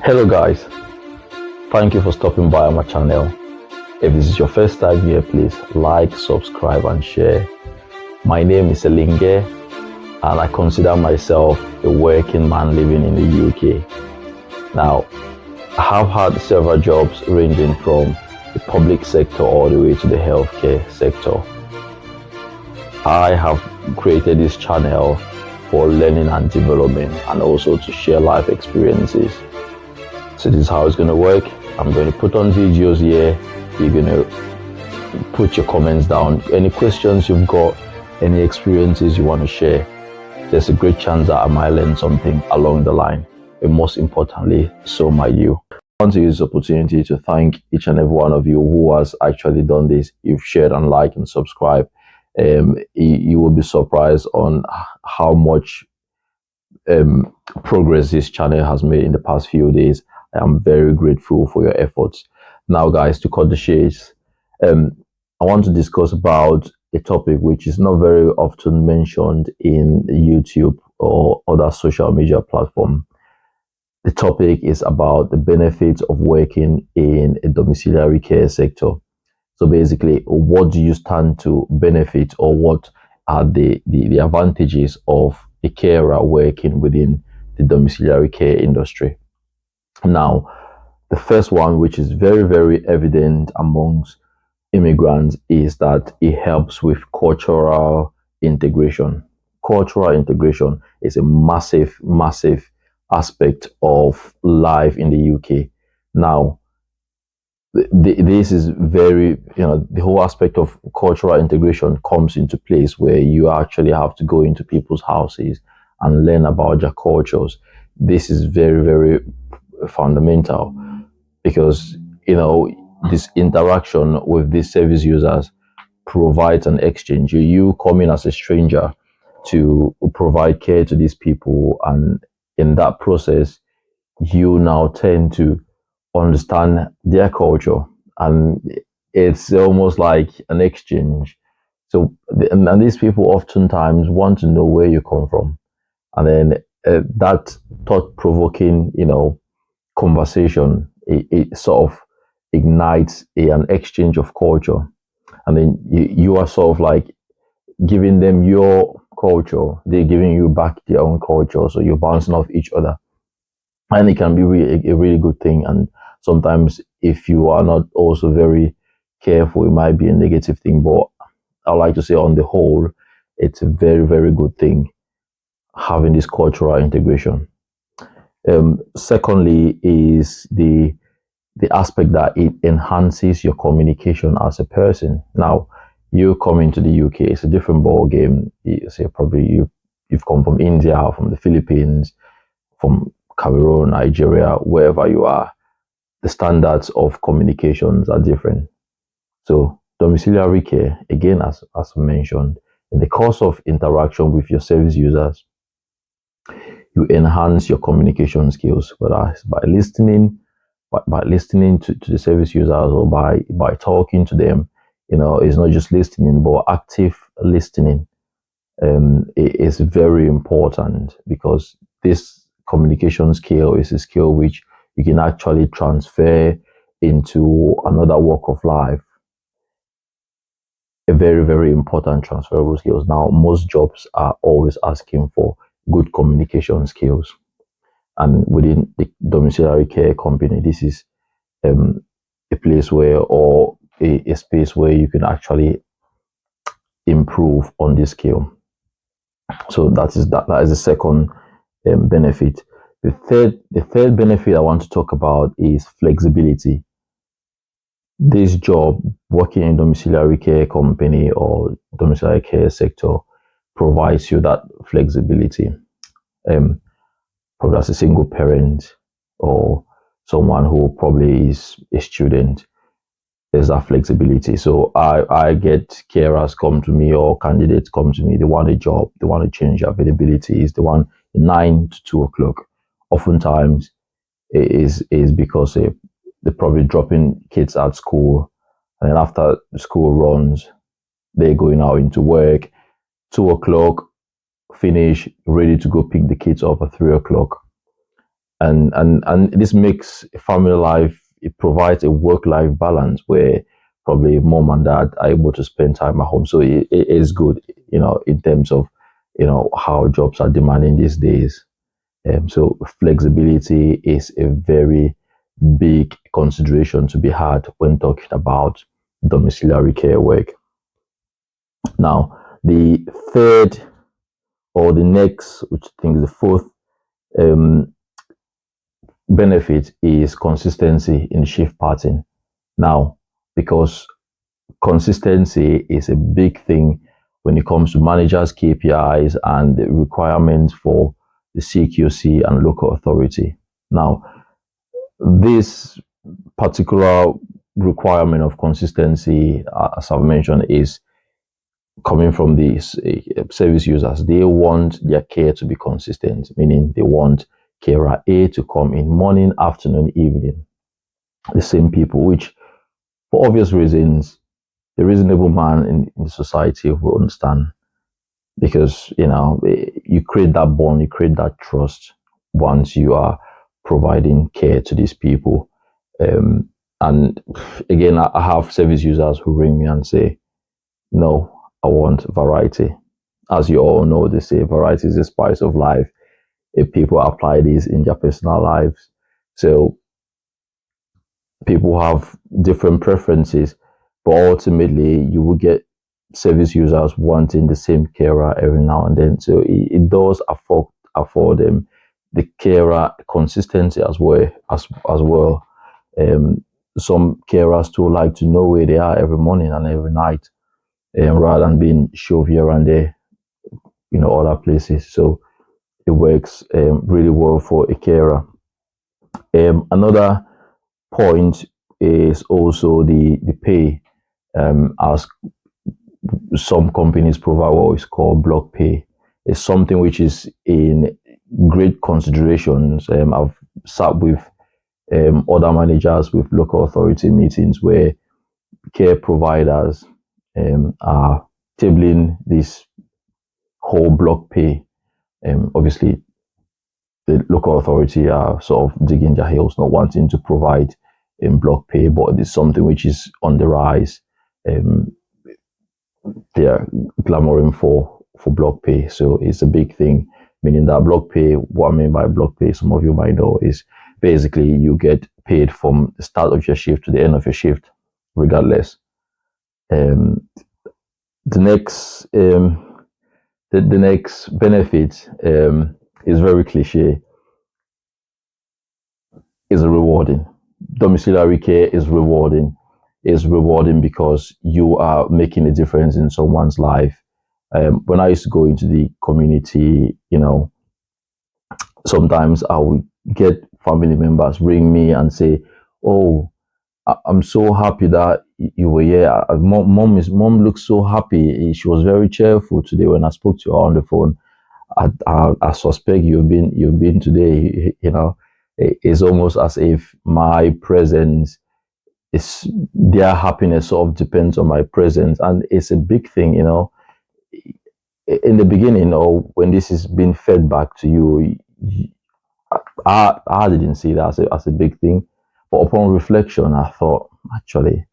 Hello guys, thank you for stopping by my channel. If this is your first time here, please like, subscribe and share. My name is Elinge and I consider myself a working man living in the UK. Now, I have had several jobs ranging from the public sector all the way to the healthcare sector. I have created this channel for learning and development and also to share life experiences. So this is how it's going to work. I'm going to put on videos here. You're going to put your comments down. Any questions you've got, any experiences you want to share. There's a great chance that I might learn something along the line. And most importantly, so might you. I want to use this opportunity to thank each and every one of you who has actually done this. You've shared and liked and subscribed. You will be surprised on how much progress this channel has made in the past few days. I am very grateful for your efforts. Now, guys, to cut the chase, I want to discuss about a topic which is not very often mentioned in YouTube or other social media platform. The topic is about the benefits of working in a domiciliary care sector. So basically, what do you stand to benefit, or what are the advantages of a carer working within the domiciliary care industry? Now, the first one, which is very, very evident amongst immigrants, is that it helps with cultural integration. Cultural integration is a massive, massive aspect of life in the UK. Now, this is very, the whole aspect of cultural integration comes into place where you actually have to go into people's houses and learn about their cultures. This is very, very fundamental because, this interaction with these service users provides an exchange. You come in as a stranger to provide care to these people, and in that process, you now tend to understand their culture, and it's almost like an exchange. So, and these people oftentimes want to know where you come from, and then that thought-provoking, conversation, it sort of ignites an exchange of culture, and then you are sort of like giving them your culture, they're giving you back their own culture, so you're bouncing off each other, and it can be a really good thing. And sometimes if you are not also very careful, it might be a negative thing, but I like to say on the whole, it's a very, very good thing having this cultural integration. Secondly is the aspect that it enhances your communication as a person. Now, you come into the UK, it's a different ball game. You say probably you've come from India, from the Philippines, from Cameroon, Nigeria, wherever you are. The standards of communications are different. So domiciliary care, again, as mentioned, in the course of interaction with your service users, you enhance your communication skills, whether it's by listening, by listening to the service users, or by talking to them. It's not just listening, but active listening. It is very important because this communication skill is a skill which you can actually transfer into another walk of life. A very, very important transferable skills. Now, most jobs are always asking for good communication skills, and within the domiciliary care company, this is a place where, or a space where you can actually improve on this skill. So that is the second benefit. The third benefit I want to talk about is flexibility. This job, working in domiciliary care company or domiciliary care sector, provides you that flexibility. Probably as a single parent or someone who probably is a student, there's that flexibility. So I get carers come to me, or candidates come to me, they want a job, they want to change their availabilities, they want 9 to 2 o'clock. Oftentimes it is because they're probably dropping kids at school, and then after the school runs, they're going out into work. 2 o'clock, finish, ready to go pick the kids up at 3 o'clock. And this makes family life, it provides a work life balance where probably mom and dad are able to spend time at home. So it is good, in terms of how jobs are demanding these days. So flexibility is a very big consideration to be had when talking about domiciliary care work. Now, the third, or the next, which I think is the fourth, um, benefit is consistency in shift pattern. Now, because consistency is a big thing when it comes to managers' KPIs and the requirements for the CQC and local authority. Now, this particular requirement of consistency, as I've mentioned, is coming from these service users. They want their care to be consistent, meaning they want carer A to come in morning, afternoon, evening. The same people, which for obvious reasons, the reasonable man in the society will understand, because you create that bond, you create that trust once you are providing care to these people. And again, I have service users who ring me and say, no, I want variety. As you all know, they say variety is the spice of life. If people apply this in their personal lives, so people have different preferences, but ultimately you will get service users wanting the same carer every now and then. So it does afford them the carer consistency as well. Some carers too like to know where they are every morning and every night, rather than being shoved here and there, other places. So it works really well for a carer. Another point is also the pay, as some companies provide what is called block pay. It's something which is in great considerations. I've sat with other managers with local authority meetings where care providers are tabling this whole block pay. Obviously, the local authority are sort of digging their heels, not wanting to provide block pay, but it's something which is on the rise. Um, they are clamoring for block pay, so it's a big thing. Meaning that block pay, what I mean by block pay, some of you might know, is basically you get paid from the start of your shift to the end of your shift, regardless. Um, the next the next benefit is very cliche, is rewarding. Domiciliary care is rewarding. Is rewarding because you are making a difference in someone's life. When I used to go into the community, sometimes I would get family members ring me and say, "Oh, I'm so happy that you were here. Mom looks so happy. She was very cheerful today when I spoke to her on the phone. I suspect you've been today. It's almost as if my presence is their happiness sort of depends on my presence, and it's a big thing. In the beginning, or when this is being fed back to you, I didn't see that as a big thing, but upon reflection, I thought, actually,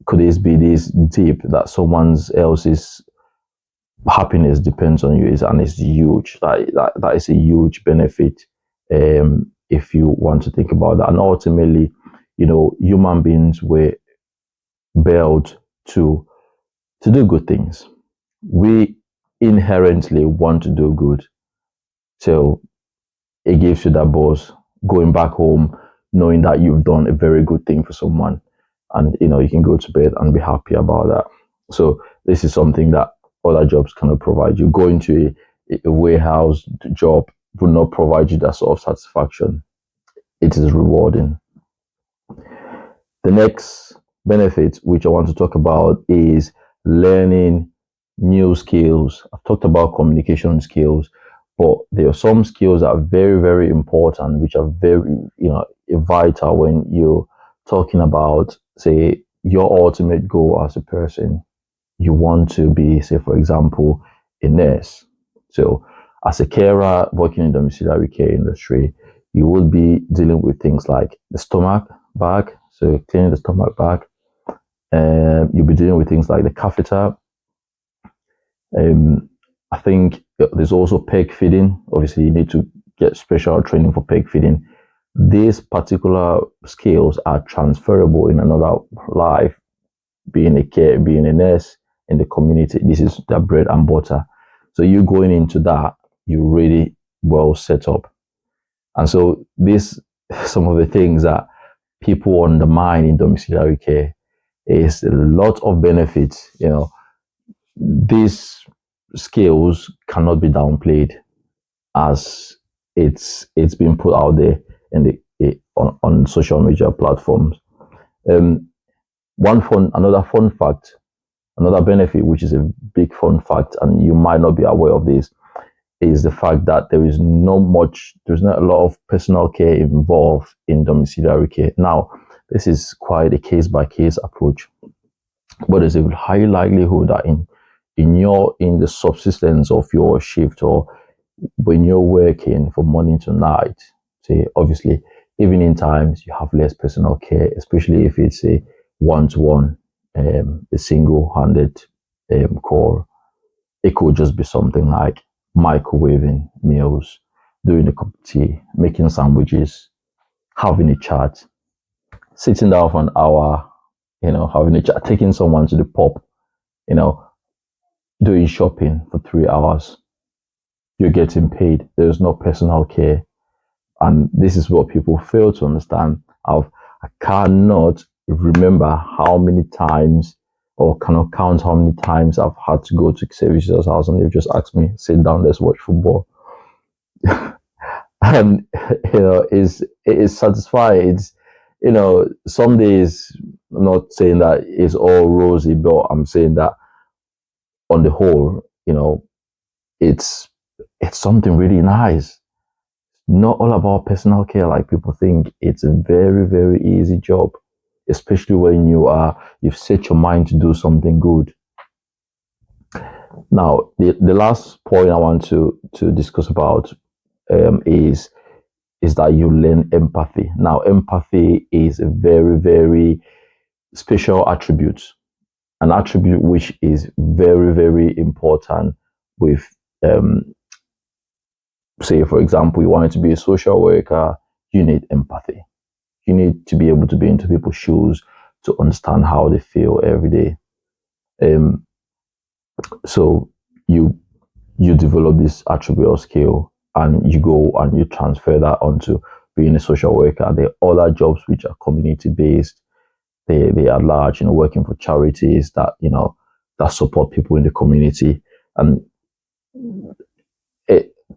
could this be this deep that someone else's happiness depends on you? And it's huge. That is a huge benefit, if you want to think about that. And ultimately, human beings were built to do good things. We inherently want to do good. So it gives you that buzz going back home, knowing that you've done a very good thing for someone, and you can go to bed and be happy about that. So this is something that other jobs cannot provide you. Going to a warehouse job will not provide you that sort of satisfaction. It is rewarding. The next benefit, which I want to talk about, is learning new skills. I've talked about communication skills, but there are some skills that are very, very important, which are very, vital when you're talking about, say, your ultimate goal as a person. You want to be, say, for example, a nurse. So, as a carer working in the domiciliary care industry, You will be dealing with things like the stomach bag, so cleaning the stomach bag. You'll be dealing with things like the catheter. Um, I think there's also peg feeding. Obviously, you need to get special training for peg feeding. These particular skills are transferable in another life, being a care, being a nurse in the community. This is their bread and butter. So you going into that, you're really well set up. And so this some of the things that people undermine in domiciliary care is a lot of benefits. These skills cannot be downplayed as it's been put out there in on social media platforms. Um, another fun fact, another benefit, which is a big fun fact, and you might not be aware of this, is the fact that there's not a lot of personal care involved in domiciliary care. Now, this is quite a case by case approach, but there's a high likelihood that in the subsistence of your shift, or when you're working from morning to night, say obviously evening times, you have less personal care, especially if it's a one-to-one, a single-handed call. It could just be something like microwaving meals, doing a cup of tea, making sandwiches, having a chat, sitting down for an hour, having a chat, taking someone to the pub, you know, doing shopping for 3 hours. You're getting paid. There's no personal care. And this is what people fail to understand. I cannot remember how many times, or cannot count how many times I've had to go to services house and they've just asked me, sit down, let's watch football. And it's satisfying. Some days, I'm not saying that it's all rosy, but I'm saying that on the whole, it's something really nice. Not all about personal care like people think. It's a very, very easy job, especially when you've set your mind to do something good. Now, the last point I want to discuss about is that you learn empathy. Now, empathy is a very, very special attribute, an attribute which is very, very important with, say, for example, you wanted to be a social worker, you need empathy. You need to be able to be into people's shoes to understand how they feel every day. So you develop this attribute or skill, and you go and you transfer that onto being a social worker. There are other jobs which are community based. They are large, working for charities that support people in the community. And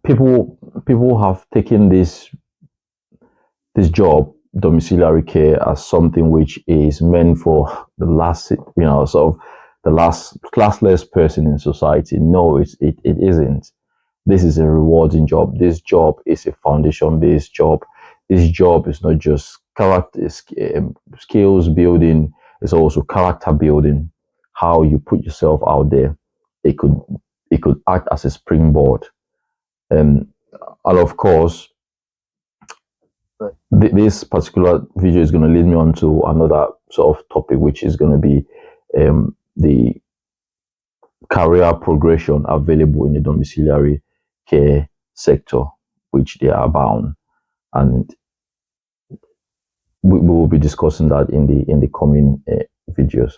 people have taken this job, domiciliary care, as something which is meant for the last, sort of the last classless person in society. No, it isn't. This is a rewarding job. This job is a foundation-based job. This job is not just character skills building; it's also character building. How you put yourself out there. It could act as a springboard, and of course, this particular video is going to lead me on to another sort of topic, which is going to be the career progression available in the domiciliary care sector, which they are bound, and we will be discussing that in the coming videos.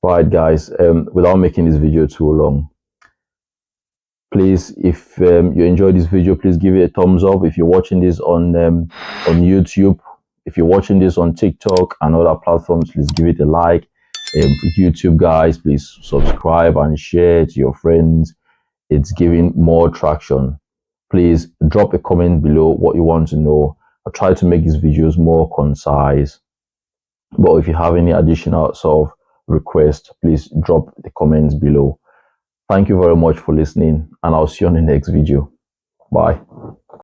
All right, guys. Without making this video too long, please, if you enjoyed this video, please give it a thumbs up. If you're watching this on YouTube, if you're watching this on TikTok and other platforms, please give it a like. YouTube guys, please subscribe and share it to your friends. It's giving more traction. Please drop a comment below what you want to know. I try to make these videos more concise, but if you have any additional sort of requests, please drop the comments below. Thank you very much for listening, and I'll see you on the next video. Bye.